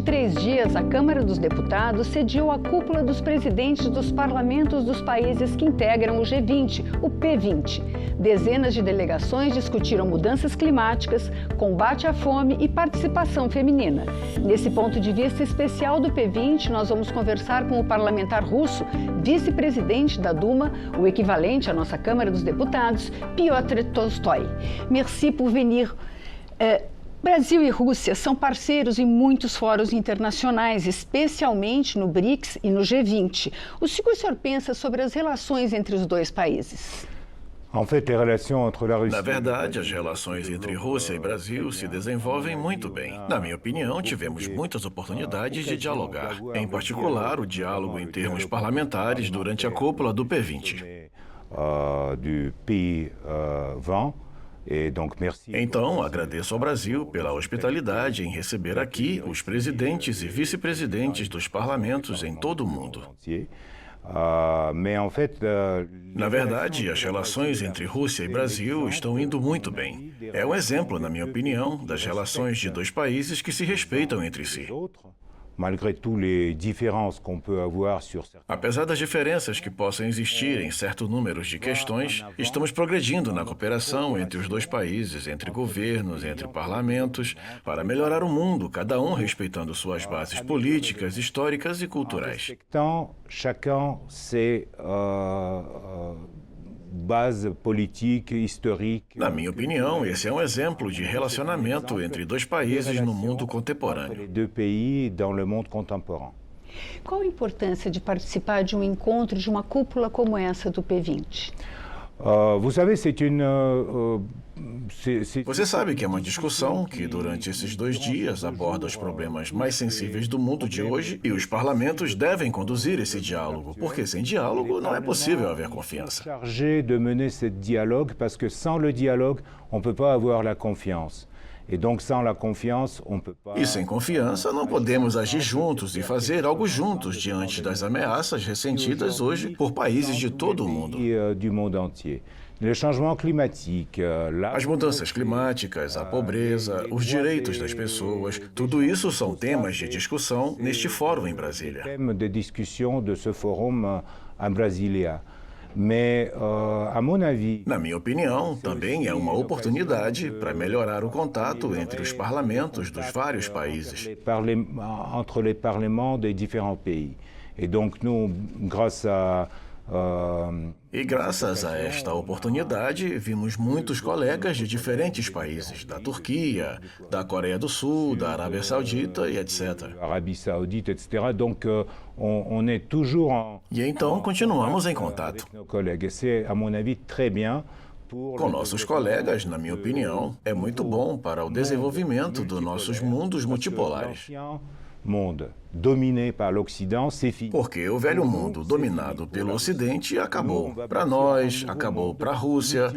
3 dias, a Câmara dos Deputados sediou a cúpula dos presidentes dos parlamentos dos países que integram o G20, o P20. Dezenas de delegações discutiram mudanças climáticas, combate à fome e participação feminina. Nesse ponto de vista especial do P20, nós vamos conversar com o parlamentar russo, vice-presidente da Duma, o equivalente à nossa Câmara dos Deputados, Piotr Tolstói. Merci pour venir. Brasil e Rússia são parceiros em muitos fóruns internacionais, especialmente no BRICS e no G20. O que o senhor pensa sobre as relações entre os dois países? Na verdade, as relações entre Rússia e Brasil se desenvolvem muito bem. Na minha opinião, tivemos muitas oportunidades de dialogar, em particular o diálogo em termos parlamentares durante a cúpula do P20. Então, agradeço ao Brasil pela hospitalidade em receber aqui os presidentes e vice-presidentes dos parlamentos em todo o mundo. Na verdade, as relações entre Rússia e Brasil estão indo muito bem. É um exemplo, na minha opinião, das relações de dois países que se respeitam entre si. Apesar das diferenças que possam existir em certo número de questões, estamos progredindo na cooperação entre os dois países, entre governos, entre parlamentos, para melhorar o mundo, cada um respeitando suas bases políticas, históricas e culturais. Na minha opinião, esse é um exemplo de relacionamento entre dois países no mundo contemporâneo. Qual a importância de participar de um encontro, de uma cúpula como essa do P20? Você sabe que é uma discussão que, durante esses 2 dias, aborda os problemas mais sensíveis do mundo de hoje e os parlamentos devem conduzir esse diálogo, porque sem diálogo não é possível haver confiança. E sem confiança não podemos agir juntos e fazer algo juntos diante das ameaças ressentidas hoje por países de todo o mundo. As mudanças climáticas, a pobreza, os direitos das pessoas, tudo isso são temas de discussão neste fórum em Brasília. Na minha opinião, também é uma oportunidade para melhorar o contato entre os parlamentos dos vários países. E graças a esta oportunidade, vimos muitos colegas de diferentes países, da Turquia, da Coreia do Sul, da Arábia Saudita e etc. E então continuamos em contato. Com nossos colegas, na minha opinião, é muito bom para o desenvolvimento dos nossos mundos multipolares. Porque o velho mundo dominado pelo Ocidente acabou. Para nós, acabou para a Rússia.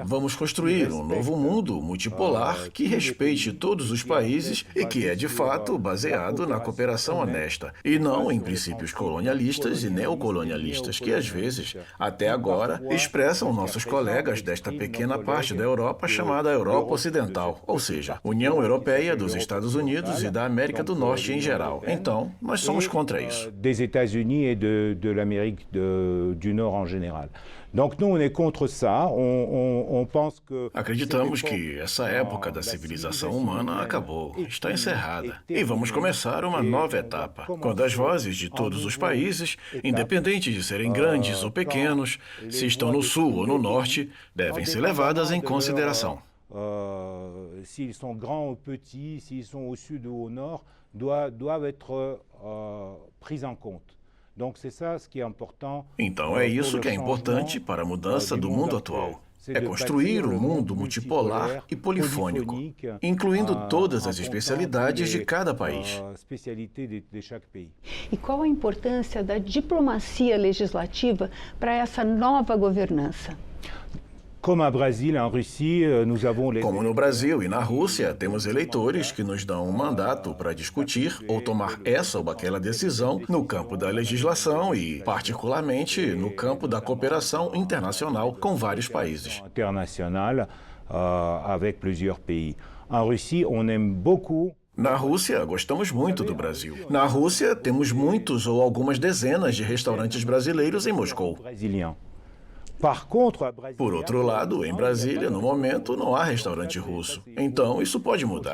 Vamos construir um novo mundo multipolar que respeite todos os países e que é, de fato, baseado na cooperação honesta, e não em princípios colonialistas e neocolonialistas que, às vezes, até agora, expressam nossos colegas desta pequena parte da Europa chamada Europa Ocidental, ou seja, União Europeia dos Estados Unidos e da América do Norte em geral. Então, nós somos contra isso. Des États-Unis et de l'Amérique du Nord en général. Donc nous on est contre ça, on pense que acreditamos que essa época da civilização humana acabou, está encerrada. E vamos começar uma nova etapa, quando as vozes de todos os países, independente de serem grandes ou pequenos, se estão no sul ou no norte, devem ser levadas em consideração. S'ils sont grands ou petits, s'ils sont au sud ou au nord, doivent être pris en compte. Então é isso que é importante para a mudança do mundo atual. É construir um mundo multipolar e polifônico, incluindo todas as especialidades de cada país. E qual a importância da diplomacia legislativa para essa nova governança? Como no Brasil e na Rússia, temos eleitores que nos dão um mandato para discutir ou tomar essa ou aquela decisão no campo da legislação e, particularmente, no campo da cooperação internacional com vários países. Na Rússia, gostamos muito do Brasil. Na Rússia, temos muitos ou algumas dezenas de restaurantes brasileiros em Moscou. Por outro lado, em Brasília, no momento, não há restaurante russo. Então, isso pode mudar.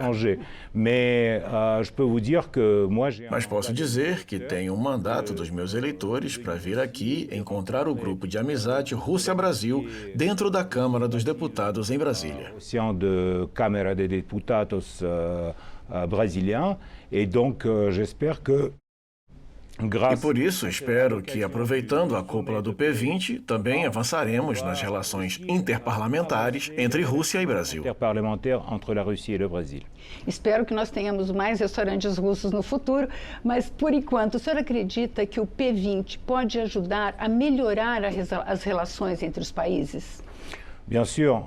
Mas posso dizer que tenho um mandato dos meus eleitores para vir aqui encontrar o grupo de amizade Rússia-Brasil dentro da Câmara dos Deputados em Brasília. Câmara de Deputados brasileiro, e donc j'espère que E por isso, espero que, aproveitando a cúpula do P20, também avançaremos nas relações interparlamentares entre Rússia e Brasil. Interparlementaire entre a Rússia e o Brasil. Espero que nós tenhamos mais restaurantes russos no futuro, mas, por enquanto, o senhor acredita que o P20 pode ajudar a melhorar as relações entre os países? Bien sûr,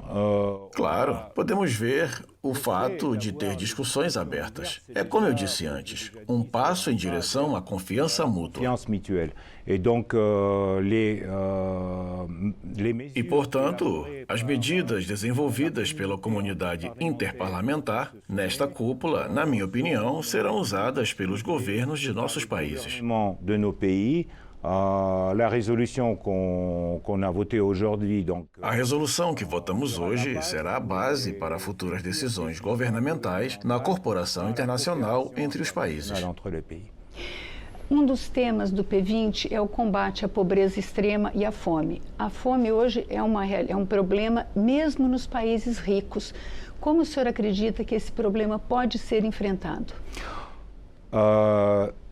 Claro, podemos ver o fato de ter discussões abertas. É como eu disse antes, um passo em direção à confiança mútua. confiance mutuelle. Et donc, les E, portanto, as medidas desenvolvidas pela comunidade interparlamentar nesta cúpula, na minha opinião, serão usadas pelos governos de nossos países. de nos pays, la résolution qu'on a votée aujourd'hui, donc, A resolução que votamos hoje será a base para futuras decisões governamentais na corporação internacional entre os países. entre les pays. Um dos temas do P20 é o combate à pobreza extrema e à fome. A fome hoje é um problema mesmo nos países ricos. Como o senhor acredita que esse problema pode ser enfrentado?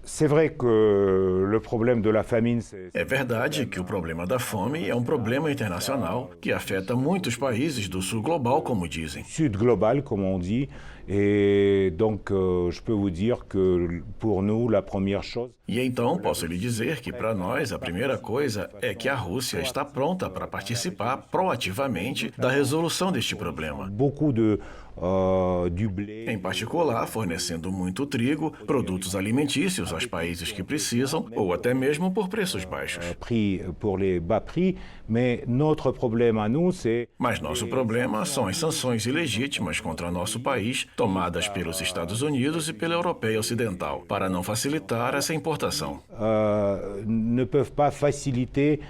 C'est vrai que le problème de la famine, É verdade que o problema da fome é um problema internacional que afeta muitos países do sul global, como dizem. sud global, comme on dit, et donc je peux vous dire que pour nous, la première chose, E então posso lhe dizer que para nós a primeira coisa é que a Rússia está pronta para participar proativamente da resolução deste problema. beaucoup du blé, Em particular, fornecendo muito trigo, produtos alimentícios aos países que precisam, ou até mesmo por preços baixos. prix pour les bas prix, mais notre problème à nous, c'est Mas nosso problema são as sanções ilegítimas contra nosso país, tomadas pelos Estados Unidos e pela Europeia Ocidental, para não facilitar essa importação. ne peuvent pas faciliter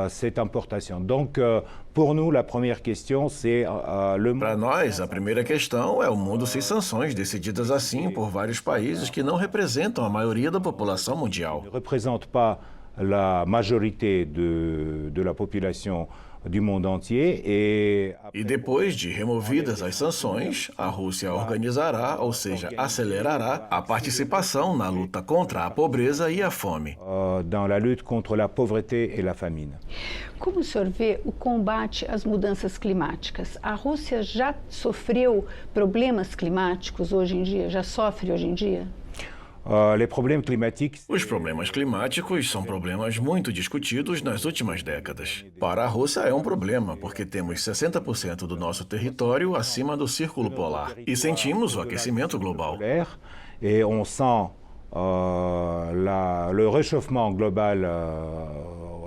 cette importation. Donc, pour nous, la première question, c'est le Para nós, a primeira questão é o mundo sem sanções decididas assim por vários países que não representam a maioria da população mundial. ne représente pas la majorité de la population du monde entier. E depois de removidas as sanções, a Rússia organizará, ou seja, acelerará, a participação na luta contra a pobreza e a fome. Dans la lutte contre la pauvreté et la famine. Como o senhor vê o combate às mudanças climáticas? A Rússia já sofreu problemas climáticos hoje em dia? Já sofre hoje em dia? Les problèmes climatiques, Os problemas climáticos são problemas muito discutidos nas últimas décadas. Para a Rússia é um problema, porque temos 60% do nosso território acima do círculo polar e sentimos o aquecimento global. et on sent le réchauffement global,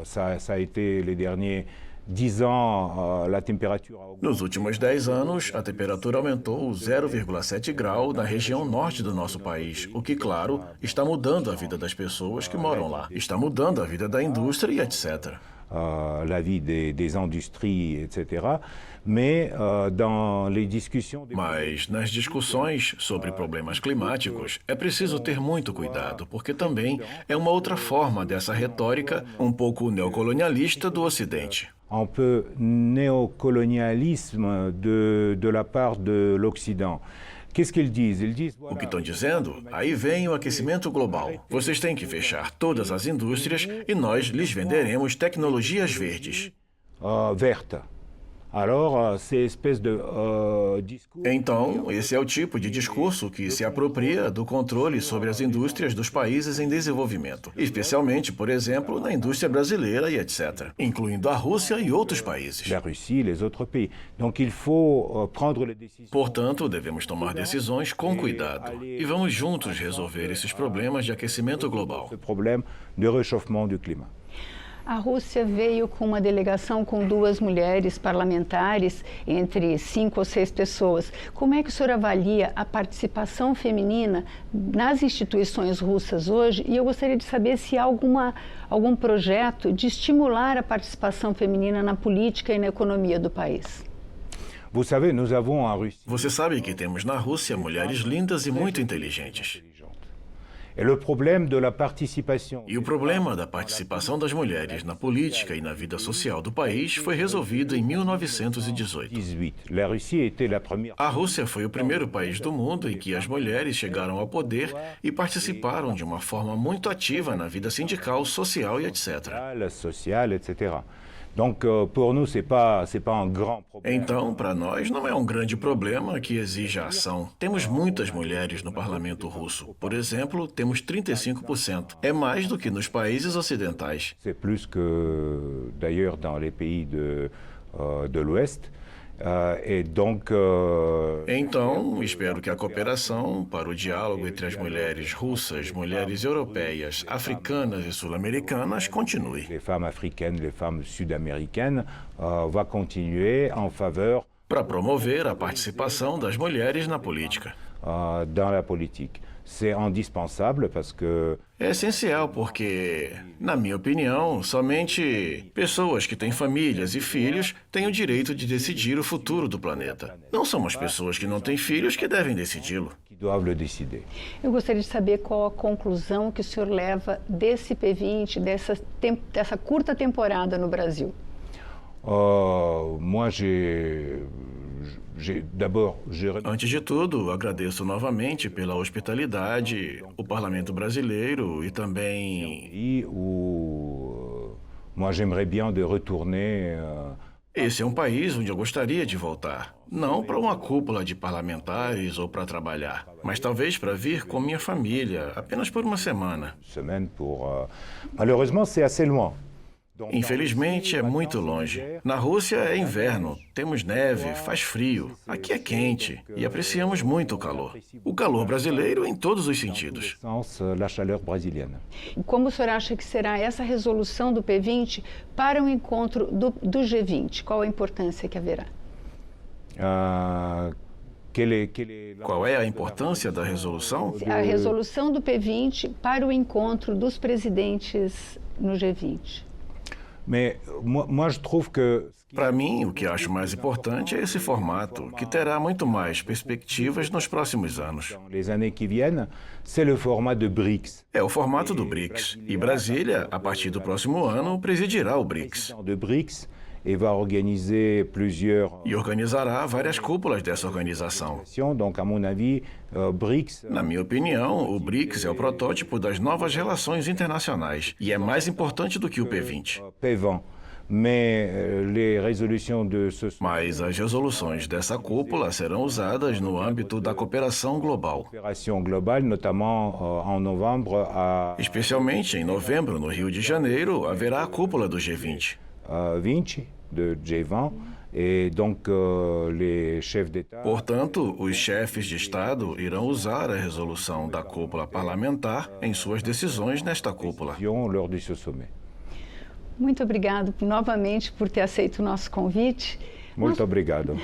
ça a été les derniers 10 ans, la température a augmenté. Nos últimos 10 anos, a temperatura aumentou 0,7 grau na região norte do nosso país, o que, claro, está mudando a vida das pessoas que moram lá. Está mudando a vida da indústria e etc. La vie des industries, etc. Mais dans les discussions... Mas nas discussões sobre problemas climáticos, é preciso ter muito cuidado, porque também é uma outra forma dessa retórica um pouco neocolonialista do Ocidente. un peu néocolonialisme de la part de l'Occident. Qu'est-ce qu'ils disent? Ils disent, O que estão dizendo? Aí vem o aquecimento global. Vocês têm que fechar todas as indústrias e nós lhes venderemos tecnologias verdes. verte. Alors, ces espèces de discours... Então, esse é o tipo de discurso que se apropria do controle sobre as indústrias dos países em desenvolvimento, especialmente, por exemplo, na indústria brasileira e etc., incluindo a Rússia e outros países. La Russie, les autres pays. Donc, il faut prendre les décisions. Portanto, devemos tomar decisões com cuidado e vamos juntos resolver esses problemas de aquecimento global. Ce problème de réchauffement du climat. A Rússia veio com uma delegação com 2 mulheres parlamentares, entre 5 ou 6 pessoas. Como é que o senhor avalia a participação feminina nas instituições russas hoje? E eu gostaria de saber se há algum projeto de estimular a participação feminina na política e na economia do país. Você sabe que temos na Rússia mulheres lindas e muito inteligentes. E o problema da participação das mulheres na política e na vida social do país foi resolvido em 1918. A Rússia foi o primeiro país do mundo em que as mulheres chegaram ao poder e participaram de uma forma muito ativa na vida sindical, social e etc. Então, para nós, não é um grande problema que exija ação. Temos muitas mulheres no parlamento russo. Por exemplo, temos 35%. É mais do que nos países ocidentais. C'est plus que d'ailleurs dans les pays de l'Ouest. Então, espero que a cooperação para o diálogo entre as mulheres russas, mulheres europeias, africanas e sul-americanas continue. Les femmes africaines, les femmes sud-américaines va continuer en faveur para promover a participação das mulheres na política. Dans la politique. C'est indispensable parce que é essencial porque, na minha opinião, somente pessoas que têm famílias e filhos têm o direito de decidir o futuro do planeta. Não são as pessoas que não têm filhos que devem decidi-lo. Eu gostaria de saber qual a conclusão que o senhor leva desse P20, dessa curta temporada no Brasil. Antes de tudo, agradeço novamente pela hospitalidade, o Parlamento Brasileiro e também... Esse é um país onde eu gostaria de voltar. Não para uma cúpula de parlamentares ou para trabalhar, mas talvez para vir com minha família, apenas por uma semana. Malheureusement, c'est assez loin. Infelizmente, é muito longe. Na Rússia é inverno, temos neve, faz frio. Aqui é quente e apreciamos muito o calor. O calor brasileiro em todos os sentidos. Como o senhor acha que será essa resolução do P20 para o encontro do G20? Qual a importância que haverá? Qual é a importância da resolução? A resolução do P20 para o encontro dos presidentes no G20. Para mim, o que acho mais importante é esse formato, que terá muito mais perspectivas nos próximos anos. É o formato do BRICS. E Brasília, a partir do próximo ano, presidirá o BRICS. E organizará várias cúpulas dessa organização. Na minha opinião, o BRICS é o protótipo das novas relações internacionais e é mais importante do que o P20. Mas as resoluções dessa cúpula serão usadas no âmbito da cooperação global. Especialmente em novembro, no Rio de Janeiro, haverá a cúpula do G20. Portanto, os chefes de Estado irão usar a resolução da cúpula parlamentar em suas decisões nesta cúpula. Muito obrigado novamente por ter aceito o nosso convite. Muito obrigado.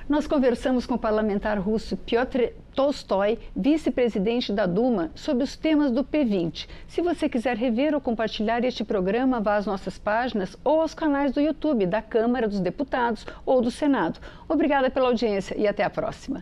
Nós conversamos com o parlamentar russo Piotr Tolstói, vice-presidente da Duma, sobre os temas do P20. Se você quiser rever ou compartilhar este programa, vá às nossas páginas ou aos canais do YouTube da Câmara dos Deputados ou do Senado. Obrigada pela audiência e até a próxima.